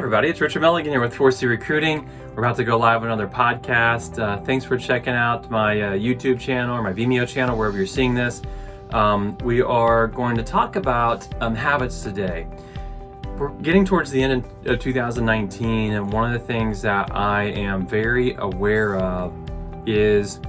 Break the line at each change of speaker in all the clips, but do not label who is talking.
everybody, it's Richard Milligan here with 4C Recruiting. We're about to go live on another podcast. Thanks for checking out my YouTube channel or my Vimeo channel, wherever you're seeing this. We are going to talk about habits today. We're getting towards the end of 2019, and one of the things that I am very aware of is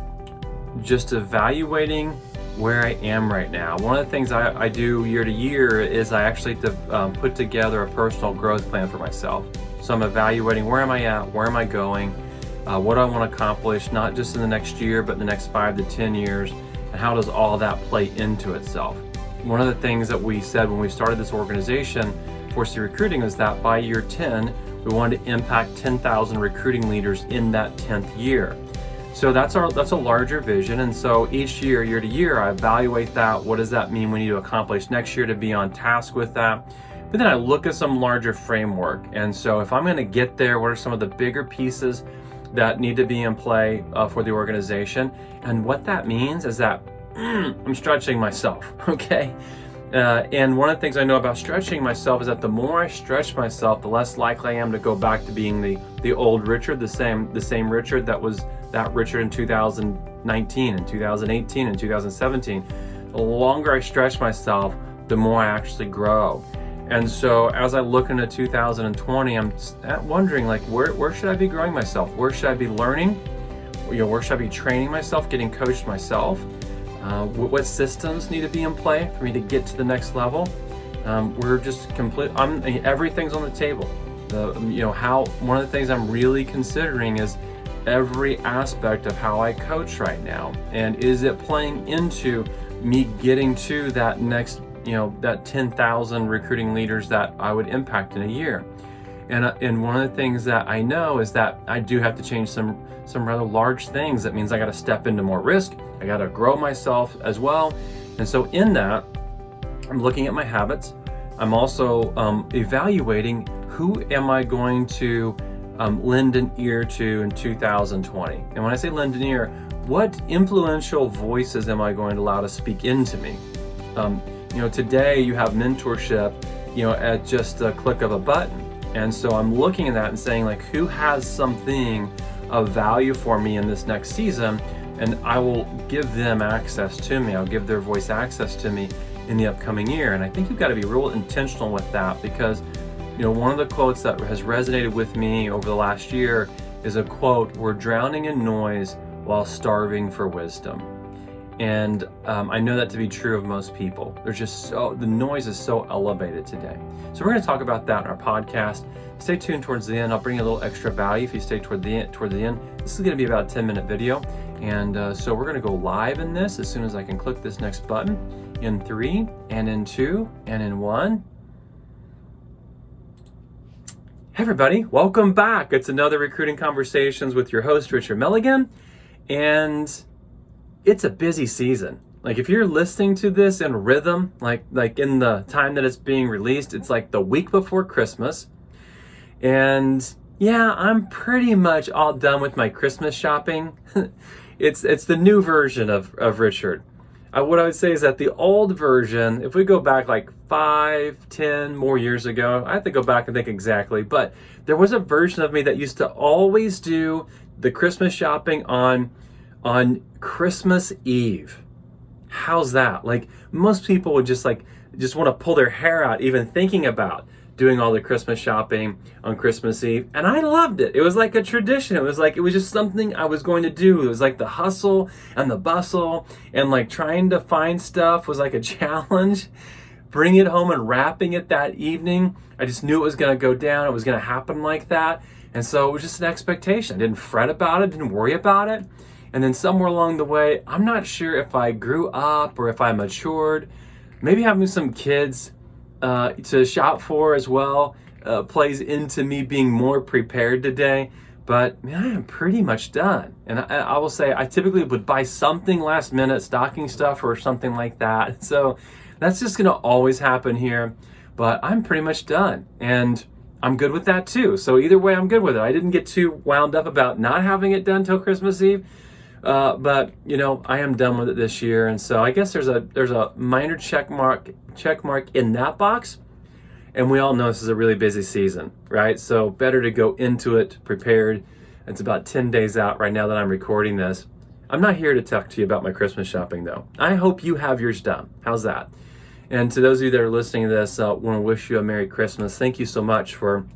just evaluating where I am right now. One of the things I do year to year is I actually put together a personal growth plan for myself. So I'm evaluating where am I at, where am I going, what do I want to accomplish, not just in the next year, but the next 5 to 10 years, and how does all that play into itself. One of the things that we said when we started this organization, 4C Recruiting, is that by year 10, we wanted to impact 10,000 recruiting leaders in that 10th year. So that's a larger vision, and so each year to year, I evaluate that. What does that mean we need to accomplish next year to be on task with that? But then I look at some larger framework, and so if I'm going to get there, what are some of the bigger pieces that need to be in play for the organization? And what that means is that I'm stretching myself, okay? And one of the things I know about stretching myself is that the more I stretch myself, the less likely I am to go back to being the old Richard, the same Richard that was that Richard in 2019 and 2018 and 2017. The longer I stretch myself, the more I actually grow. And so as I look into 2020, I'm wondering, like, where should I be growing myself? Where should I be learning? Where should I be training myself, getting coached myself? What systems need to be in play for me to get to the next level? Everything's on the table. One of the things I'm really considering is every aspect of how I coach right now, and is it playing into me getting to that next, that 10,000 recruiting leaders that I would impact in a year? And one of the things that I know is that I do have to change some rather large things. That means I got to step into more risk. I got to grow myself as well. And so in that, I'm looking at my habits. I'm also evaluating who am I going to lend an ear to in 2020. And when I say lend an ear, what influential voices am I going to allow to speak into me? Today you have mentorship, at just a click of a button. And so I'm looking at that and saying, like, who has something of value for me in this next season, and I will give them access to me. I'll give their voice access to me in the upcoming year. And I think you've got to be real intentional with that, because one of the quotes that has resonated with me over the last year is a quote: "We're drowning in noise while starving for wisdom." And I know that to be true of most people. The noise is so elevated today. So we're going to talk about that in our podcast. Stay tuned towards the end. I'll bring you a little extra value if you stay toward the end. This is going to be about a 10-minute video. And so we're going to go live in this as soon as I can click this next button. In 3, and in 2, and in 1. Hey everybody, welcome back. It's another Recruiting Conversations with your host, Richard Milligan. And it's a busy season. Like, if you're listening to this in rhythm, like in the time that it's being released, it's like the week before Christmas. And yeah, I'm pretty much all done with my Christmas shopping. It's the new version of Richard. What I would say is that the old version, if we go back like 5, 10 more years ago, I have to go back and think exactly, but there was a version of me that used to always do the Christmas shopping on Christmas Eve. How's that? Like, most people would just want to pull their hair out even thinking about doing all the Christmas shopping on Christmas Eve. And I loved it. It was like a tradition. It was just something I was going to do. It was like the hustle and the bustle, and like trying to find stuff was like a challenge. Bringing it home and wrapping it that evening, I just knew it was going to go down. It was going to happen like that. And so it was just an expectation. I didn't fret about it, didn't worry about it. And then somewhere along the way, I'm not sure if I grew up or if I matured. Maybe having some kids to shop for as well plays into me being more prepared today. But man, I am pretty much done. And I will say, I typically would buy something last minute, stocking stuff or something like that. So that's just gonna always happen here. But I'm pretty much done. And I'm good with that too. So either way, I'm good with it. I didn't get too wound up about not having it done till Christmas Eve. But I am done with it this year, and so I guess there's a minor check mark in that box. And we all know this is a really busy season, right? So better to go into it prepared. It's about 10 days out right now that I'm recording this. I'm not here to talk to you about my Christmas shopping though. I hope you have yours done. How's that? And to those of you that are listening to this, I want to wish you a Merry Christmas. Thank you so much for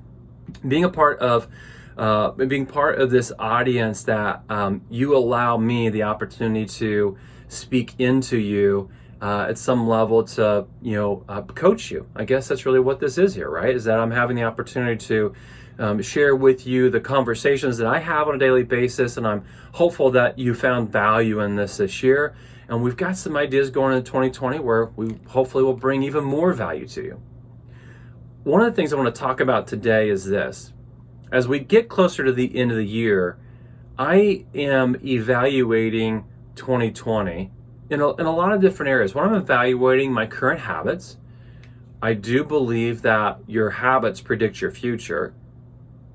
being a part of this audience that you allow me the opportunity to speak into you at some level to coach you. I guess that's really what this is here, right? Is that I'm having the opportunity to share with you the conversations that I have on a daily basis, and I'm hopeful that you found value in this year. And we've got some ideas going into 2020 where we hopefully will bring even more value to you. One of the things I want to talk about today is this. As we get closer to the end of the year, I am evaluating 2020 in a lot of different areas. When I'm evaluating my current habits, I do believe that your habits predict your future.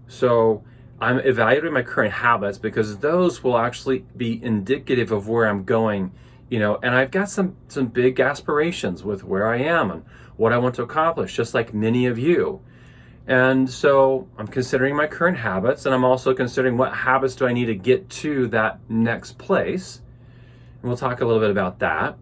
So I'm evaluating my current habits because those will actually be indicative of where I'm going, and I've got some big aspirations with where I am and what I want to accomplish, just like many of you. And so I'm considering my current habits, and I'm also considering what habits do I need to get to that next place. And we'll talk a little bit about that.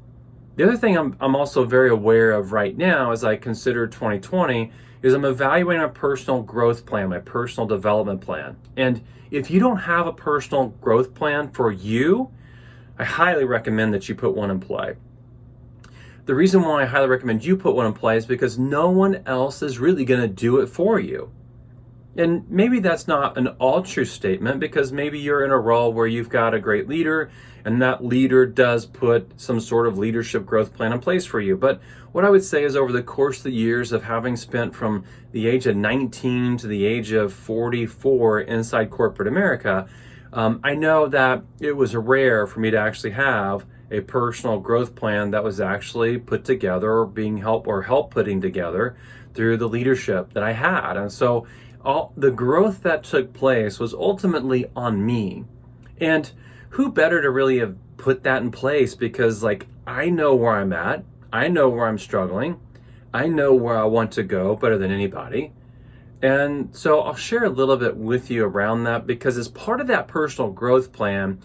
The other thing I'm also very aware of right now as I consider 2020 is I'm evaluating a personal growth plan, my personal development plan. And if you don't have a personal growth plan for you, I highly recommend that you put one in play. The reason why I highly recommend you put one in play is because no one else is really going to do it for you. And maybe that's not an all true statement, because maybe you're in a role where you've got a great leader and that leader does put some sort of leadership growth plan in place for you. But what I would say is, over the course of the years of having spent from the age of 19 to the age of 44 inside corporate America, I know that it was rare for me to actually have a personal growth plan that was actually put together or help putting together through the leadership that I had. And so all the growth that took place was ultimately on me. And who better to really have put that in place? Because I know where I'm at. I know where I'm struggling. I know where I want to go better than anybody. And so I'll share a little bit with you around that, because as part of that personal growth plan,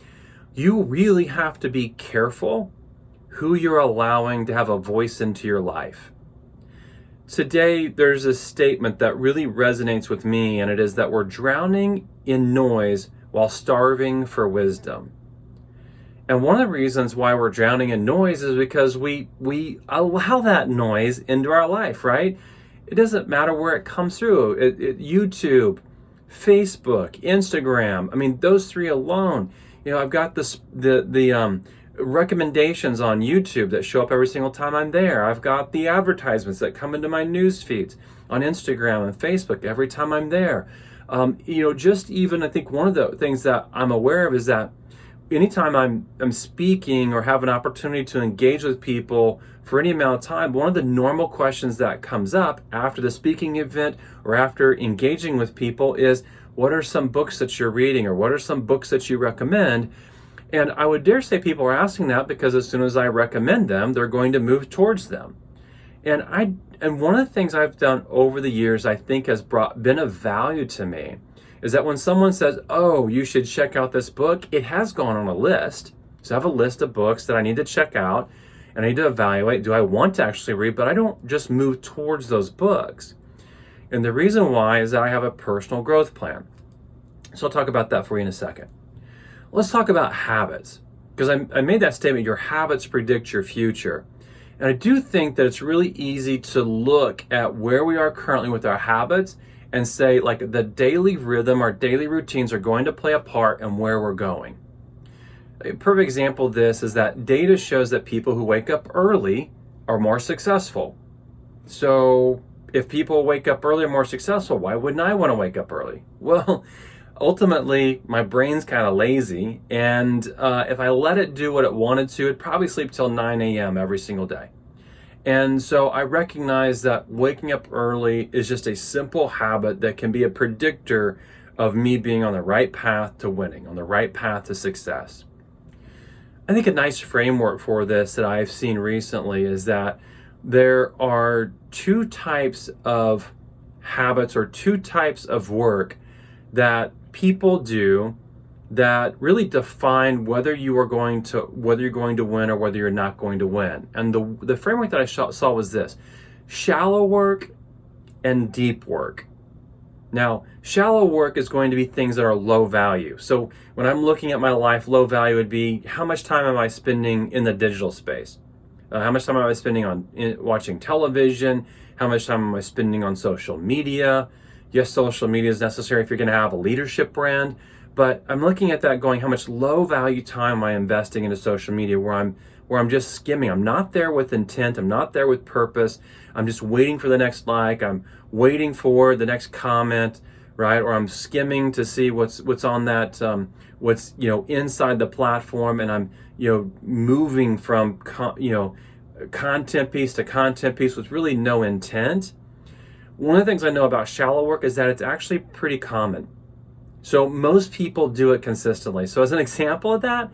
you really have to be careful who you're allowing to have a voice into your life. Today, there's a statement that really resonates with me, and it is that we're drowning in noise while starving for wisdom. And one of the reasons why we're drowning in noise is because we allow that noise into our life, right? It doesn't matter where it comes through. YouTube, Facebook, Instagram. I mean, those three alone. I've got the recommendations on YouTube that show up every single time I'm there. I've got the advertisements that come into my news feeds on Instagram and Facebook every time I'm there. Just even I think one of the things that I'm aware of is that anytime I'm speaking or have an opportunity to engage with people for any amount of time, one of the normal questions that comes up after the speaking event or after engaging with people is, what are some books that you're reading, or what are some books that you recommend? And I would dare say people are asking that because as soon as I recommend them, they're going to move towards them. And one of the things I've done over the years, I think has been of value to me, is that when someone says, oh, you should check out this book, it has gone on a list. So I have a list of books that I need to check out and I need to evaluate. Do I want to actually read? But I don't just move towards those books. And the reason why is that I have a personal growth plan. So I'll talk about that for you in a second. Let's talk about habits, because I made that statement, your habits predict your future. And I do think that it's really easy to look at where we are currently with our habits and say, the daily rhythm, our daily routines are going to play a part in where we're going. A perfect example of this is that data shows that people who wake up early are more successful. So if people wake up early and more successful, why wouldn't I want to wake up early? Well, ultimately, my brain's kind of lazy, and if I let it do what it wanted to, it'd probably sleep till 9 a.m. every single day. And so I recognize that waking up early is just a simple habit that can be a predictor of me being on the right path to winning, on the right path to success. I think a nice framework for this that I've seen recently is that there are two types of habits or two types of work that people do that really define whether you're going to win or whether you're not going to win. And the framework that I saw was this: shallow work and deep work. Now, shallow work is going to be things that are low value. So when I'm looking at my life, low value would be, how much time am I spending in the digital space? How much time am I spending on watching television? How much time am I spending on social media? Yes, social media is necessary if you're going to have a leadership brand, but I'm looking at that going, how much low value time am I investing into social media where I'm just skimming. I'm not there with intent. I'm not there with purpose. I'm just waiting for the next like. I'm waiting for the next comment, right? Or I'm skimming to see what's on that, what's inside the platform, and I'm moving from content piece to content piece with really no intent. One of the things I know about shallow work is that it's actually pretty common. So most people do it consistently. So as an example of that,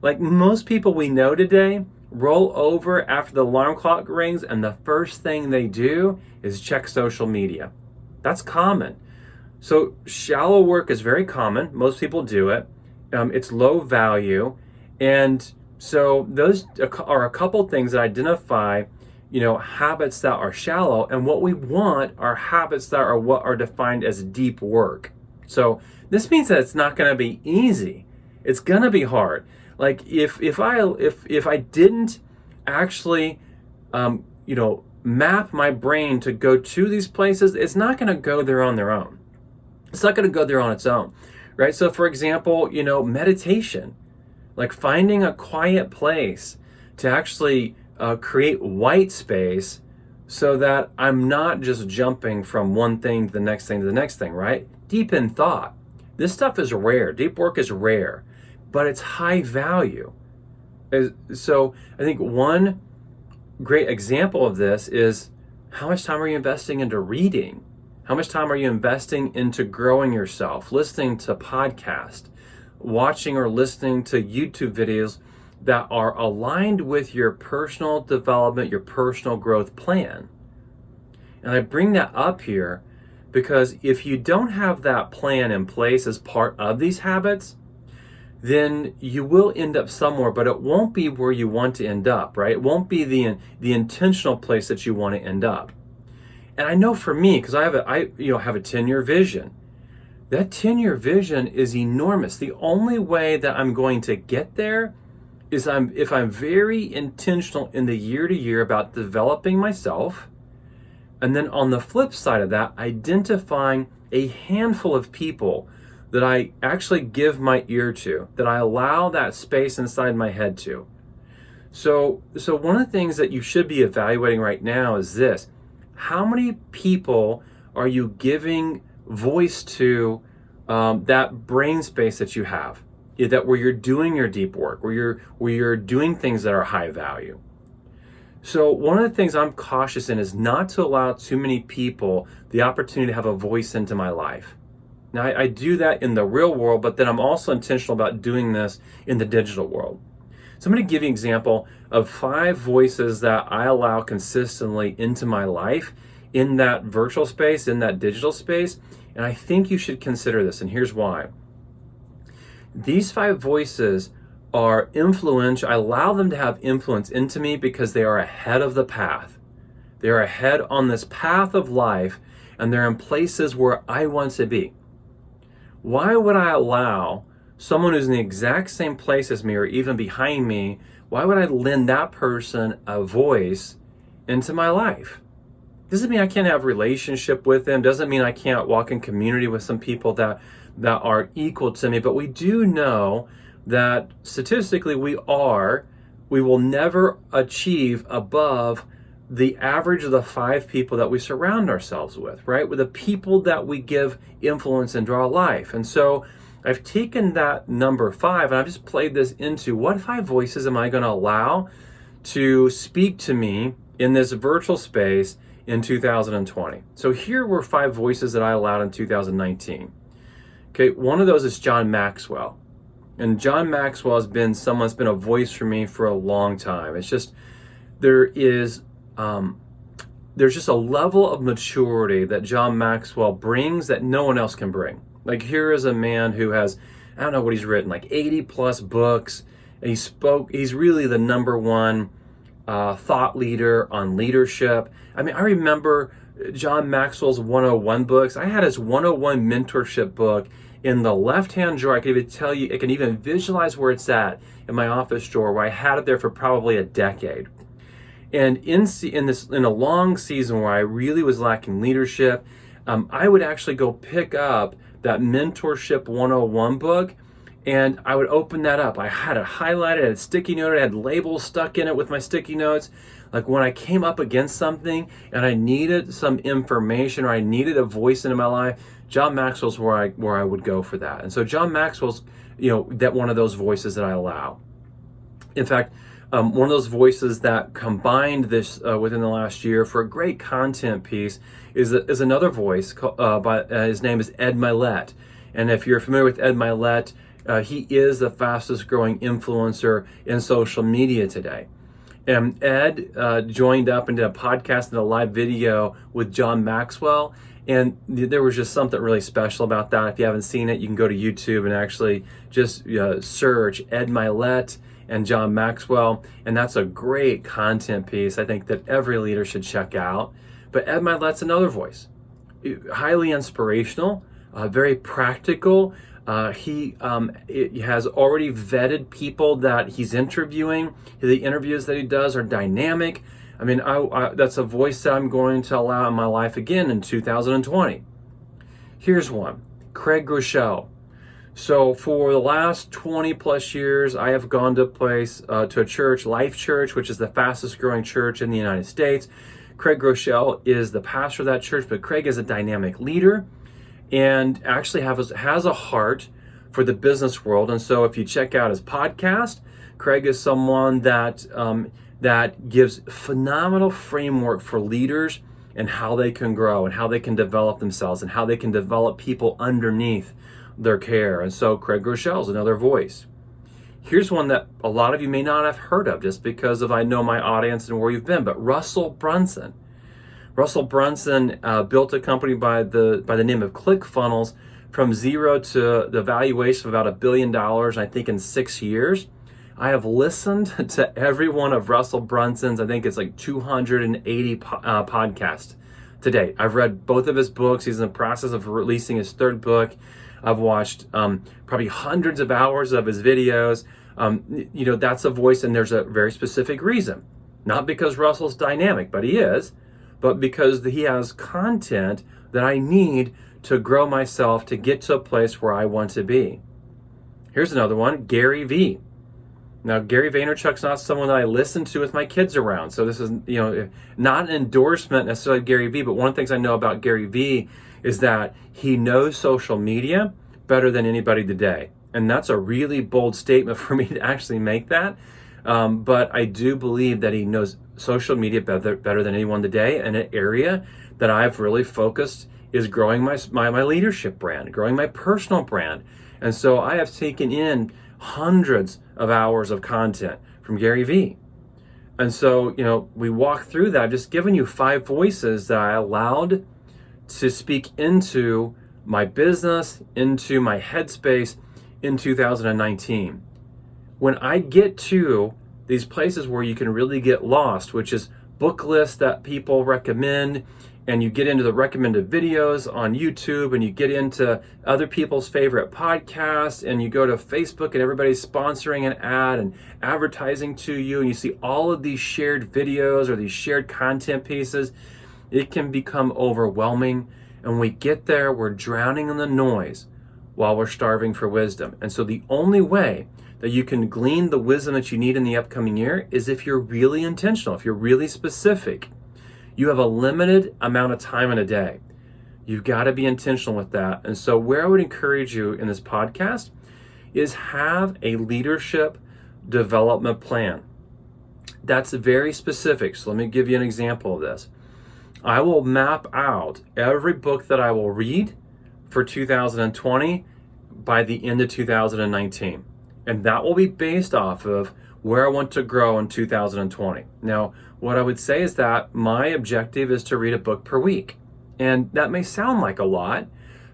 like most people we know today roll over after the alarm clock rings and the first thing they do is check social media. That's common. So shallow work is very common. Most people do it. It's low value. And so those are a couple things that identify, habits that are shallow, and what we want are habits that are what are defined as deep work. So this means that it's not going to be easy. It's going to be hard. Like if I didn't actually, map my brain to go to these places, it's not going to go there on their own. It's not going to go there on its own, right? So for example, meditation, like finding a quiet place to actually create white space so that I'm not just jumping from one thing to the next thing to the next thing, right? Deep in thought. This stuff is rare. Deep work is rare, but it's high value. So I think one great example of this is, how much time are you investing into reading? How much time are you investing into growing yourself, listening to podcasts, watching or listening to YouTube videos that are aligned with your personal development, your personal growth plan? And I bring that up here because if you don't have that plan in place as part of these habits, then you will end up somewhere, but it won't be where you want to end up, right? It won't be the intentional place that you want to end up. And I know for me, because I have a 10-year vision. That 10-year vision is enormous. The only way that I'm going to get there is if I'm very intentional in the year to year about developing myself, and then on the flip side of that, identifying a handful of people that I actually give my ear to, that I allow that space inside my head to. So one of the things that you should be evaluating right now is this: how many people are you giving voice to, that brain space that you have, that where you're doing your deep work, where you're doing things that are high value? So one of the things I'm cautious in is not to allow too many people the opportunity to have a voice into my life. Now, I do that in the real world, but then I'm also intentional about doing this in the digital world. So I'm going to give you an example of 5 voices that I allow consistently into my life in that virtual space, in that digital space. And I think you should consider this, and here's why. These 5 voices are influential. I allow them to have influence into me because they are ahead of the path. They are ahead on this path of life, and they're in places where I want to be. Why would I allow someone who's in the exact same place as me or even behind me, why would I lend that person a voice into my life? Doesn't mean I can't have a relationship with them. Doesn't mean I can't walk in community with some people that are equal to me. But we do know that statistically we will never achieve above the average of the 5 people that we surround ourselves with, right? With the people that we give influence into our life. And so I've taken that number 5 and I've just played this into, what 5 voices am I going to allow to speak to me in this virtual space in 2020? So here were 5 voices that I allowed in 2019. Okay, one of those is John Maxwell. And John Maxwell has been someone that's been a voice for me for a long time. It's just, there is there's just a level of maturity that John Maxwell brings that no one else can bring. Like, here is a man who has, I don't know what he's written, like 80 plus books. And he's really the number one thought leader on leadership. I mean, I remember John Maxwell's 101 books. I had his 101 mentorship book in the left-hand drawer. I can even tell you, I can even visualize where it's at in my office drawer, where I had it there for probably a decade. And in a long season where I really was lacking leadership, I would actually go pick up that Mentorship 101 book, and I would open that up. I had it highlighted, I had sticky note, I had labels stuck in it with my sticky notes. Like, when I came up against something and I needed some information or I needed a voice into my life, John Maxwell's where I would go for that. And so John Maxwell's, that one of those voices that I allow. In fact, one of those voices that combined this within the last year for a great content piece is another voice. His name is Ed Mylett. And if you're familiar with Ed Mylett, he is the fastest growing influencer in social media today. And Ed joined up and did a podcast and a live video with John Maxwell. And there was just something really special about that. If you haven't seen it, you can go to YouTube and actually just search Ed Mylett and John Maxwell. And that's a great content piece I think that every leader should check out. But Ed Mylett's another voice. Highly inspirational, very practical. He has already vetted people that he's interviewing. The interviews that he does are dynamic. I mean, that's a voice that I'm going to allow in my life again in 2020. Here's one, Craig Groeschel. So for the last 20 plus years, I have gone to a church, Life Church, which is the fastest growing church in the United States. Craig Groeschel is the pastor of that church, but Craig is a dynamic leader and actually has a heart for the business world. And so if you check out his podcast, Craig is someone that gives phenomenal framework for leaders and how they can grow and how they can develop themselves and how they can develop people underneath their care. And so Craig Groeschel is another voice. Here's one that a lot of you may not have heard of just because I know my audience and where you've been, but Russell Brunson. Russell Brunson built a company by the name of ClickFunnels from zero to the valuation of about $1 billion, I think, in 6 years. I have listened to every one of Russell Brunson's, I think it's like 280 podcasts to date. I've read both of his books. He's in the process of releasing his third book. I've watched probably hundreds of hours of his videos. That's a voice, and there's a very specific reason. Not because Russell's dynamic, but he is, but because he has content that I need to grow myself to get to a place where I want to be. Here's another one, Gary Vee. Now, Gary Vaynerchuk's not someone that I listen to with my kids around. So this is, not an endorsement necessarily of Gary Vee, but one of the things I know about Gary Vee is that he knows social media better than anybody today. And that's a really bold statement for me to actually make that. But I do believe that he knows social media better than anyone today. And an area that I've really focused is growing my leadership brand, growing my personal brand. And so I have taken in hundreds of hours of content from Gary Vee. And so, we walk through that. I've just given you 5 voices that I allowed to speak into my business, into my headspace in 2019. When I get to these places where you can really get lost, which is book lists that people recommend, and you get into the recommended videos on YouTube, and you get into other people's favorite podcasts, and you go to Facebook and everybody's sponsoring an ad and advertising to you, and you see all of these shared videos or these shared content pieces, it can become overwhelming. And when we get there, we're drowning in the noise while we're starving for wisdom. And so the only way that you can glean the wisdom that you need in the upcoming year is if you're really intentional, if you're really specific. You have a limited amount of time in a day. You've got to be intentional with that. And so where I would encourage you in this podcast is have a leadership development plan. That's very specific. So let me give you an example of this. I will map out every book that I will read for 2020 by the end of 2019. And that will be based off of where I want to grow in 2020. Now, what I would say is that my objective is to read a book per week. And that may sound like a lot,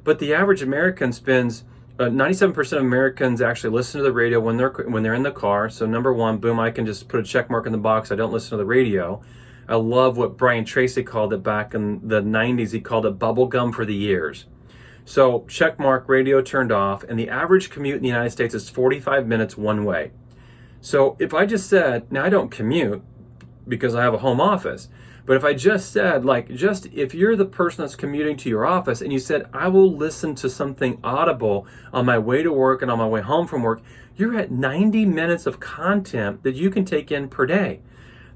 but the average American spends 97% of Americans actually listen to the radio when they're in the car. So number one, boom, I can just put a check mark in the box. I don't listen to the radio. I love what Brian Tracy called it back in the 90s. He called it bubble gum for the ears. So check mark, radio turned off, and the average commute in the United States is 45 minutes one way. So if I just said, now I don't commute because I have a home office, but if I just said, if you're the person that's commuting to your office and you said, I will listen to something audible on my way to work and on my way home from work, you're at 90 minutes of content that you can take in per day.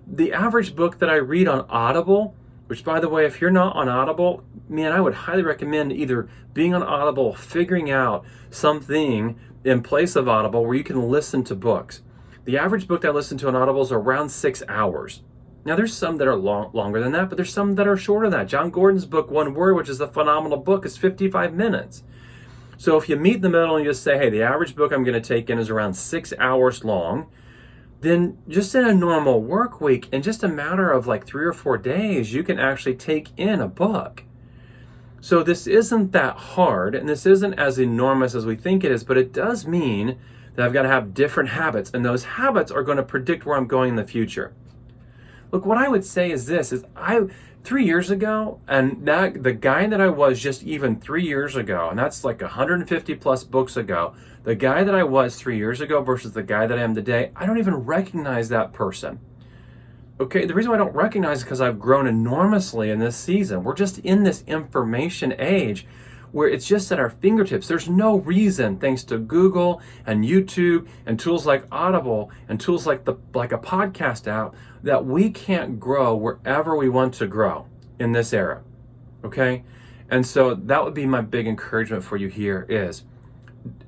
The average book that I read on Audible, which by the way, if you're not on Audible, man, I would highly recommend either being on Audible, figuring out something in place of Audible where you can listen to books. The average book that I listen to on Audible is around 6 hours. Now, there's some that are longer than that, but there's some that are shorter than that. John Gordon's book, One Word, which is a phenomenal book, is 55 minutes. So if you meet in the middle and you just say, hey, the average book I'm going to take in is around 6 hours long, then just in a normal work week, in just a matter of 3 or 4 days, you can actually take in a book. So this isn't that hard, and this isn't as enormous as we think it is, but it does mean that I've got to have different habits, and those habits are going to predict where I'm going in the future. Look, what I would say is this, 3 years ago, and the guy that I was just even 3 years ago, and that's 150 plus books ago, the guy that I was 3 years ago versus the guy that I am today, I don't even recognize that person. Okay, the reason why I don't recognize it is because I've grown enormously in this season. We're just in this information age where it's just at our fingertips. There's no reason, thanks to Google and YouTube and tools like Audible and tools like a podcast app, that we can't grow wherever we want to grow in this era, okay? And so that would be my big encouragement for you here is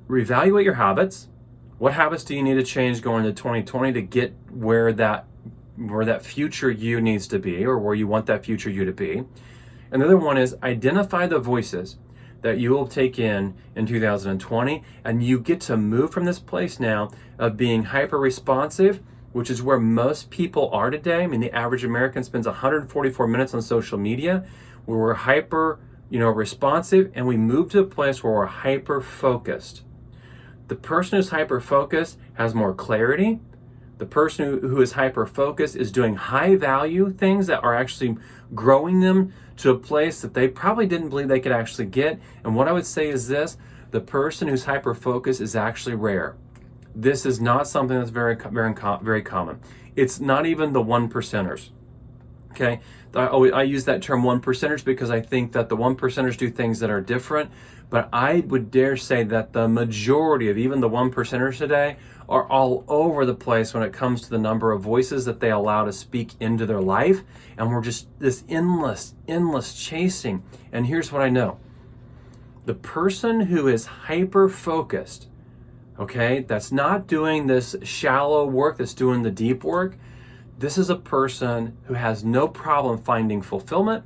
reevaluate your habits. What habits do you need to change going into 2020 to get where that future you needs to be, or where you want that future you to be? And the other one is identify the voices that you will take in 2020, and you get to move from this place now of being hyper responsive, which is where most people are today. I mean, the average American spends 144 minutes on social media, where we're hyper, responsive, and we move to a place where we're hyper focused. The person who's hyper focused has more clarity. The person who is hyper focused is doing high value things that are actually growing them to a place that they probably didn't believe they could actually get. And what I would say is this: the person who's hyper focused is actually rare. This is not something that's very common. It's not even the one percenters. Okay, I use that term one percenters because I think that the one percenters do things that are different. But I would dare say that the majority of even the one percenters today are all over the place when it comes to the number of voices that they allow to speak into their life. And we're just this endless chasing. And here's what I know. The person who is hyper-focused, okay, that's not doing this shallow work, that's doing the deep work, this is a person who has no problem finding fulfillment.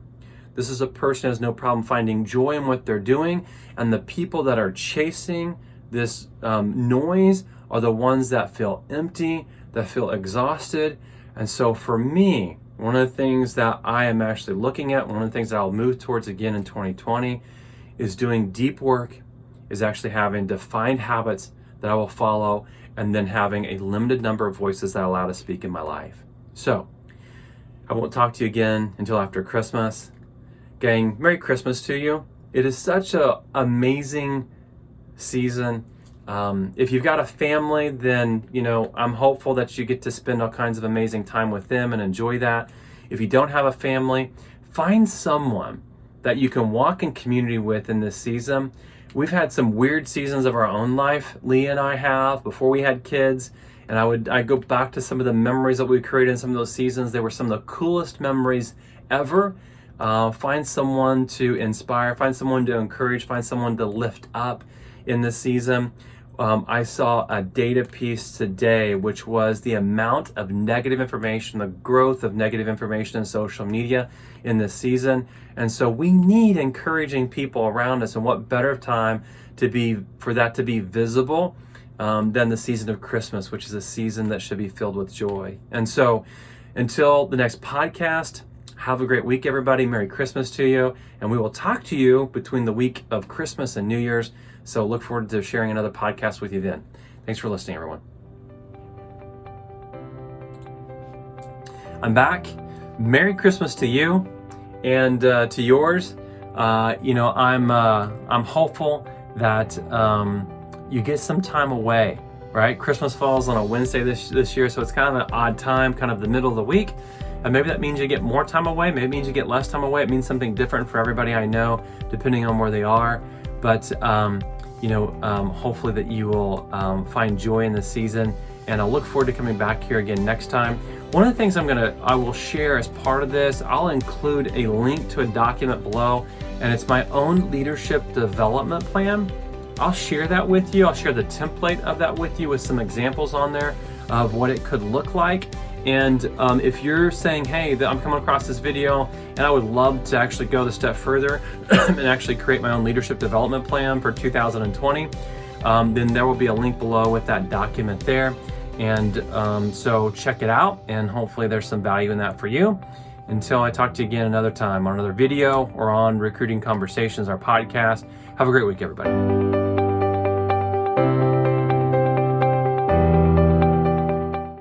This is a person who has no problem finding joy in what they're doing. And the people that are chasing this noise are the ones that feel empty, that feel exhausted. And so for me, one of the things that I am actually looking at, one of the things that I'll move towards again in 2020 is doing deep work, is actually having defined habits that I will follow, and then having a limited number of voices that I allow to speak in my life. So I won't talk to you again until after Christmas. Gang, Merry Christmas to you. It is such an amazing season. If you've got a family, then, I'm hopeful that you get to spend all kinds of amazing time with them and enjoy that. If you don't have a family, find someone that you can walk in community with in this season. We've had some weird seasons of our own life, Leah and I have, before we had kids. And I go back to some of the memories that we created in some of those seasons. They were some of the coolest memories ever. Find someone to inspire, find someone to encourage, find someone to lift up in this season. I saw a data piece today, which was the amount of negative information, the growth of negative information in social media in this season. And so we need encouraging people around us, and what better time for that to be visible than the season of Christmas, which is a season that should be filled with joy. And so until the next podcast, have a great week, everybody. Merry Christmas to you. And we will talk to you between the week of Christmas and New Year's. So look forward to sharing another podcast with you then. Thanks for listening, everyone. I'm back. Merry Christmas to you and to yours. I'm hopeful that you get some time away, right? Christmas falls on a Wednesday this year, so it's kind of an odd time, kind of the middle of the week. And maybe that means you get more time away. Maybe it means you get less time away. It means something different for everybody I know, depending on where they are. But hopefully that you will find joy in the season. And I'll look forward to coming back here again next time. One of the things I will share as part of this, I'll include a link to a document below, and it's my own leadership development plan. I'll share that with you. I'll share the template of that with you with some examples on there of what it could look like. And if you're saying, hey, I'm coming across this video and I would love to actually go the step further and actually create my own leadership development plan for 2020, then there will be a link below with that document there. And so check it out, and hopefully there's some value in that for you. Until I talk to you again another time on another video or on Recruiting Conversations, our podcast, have a great week, everybody.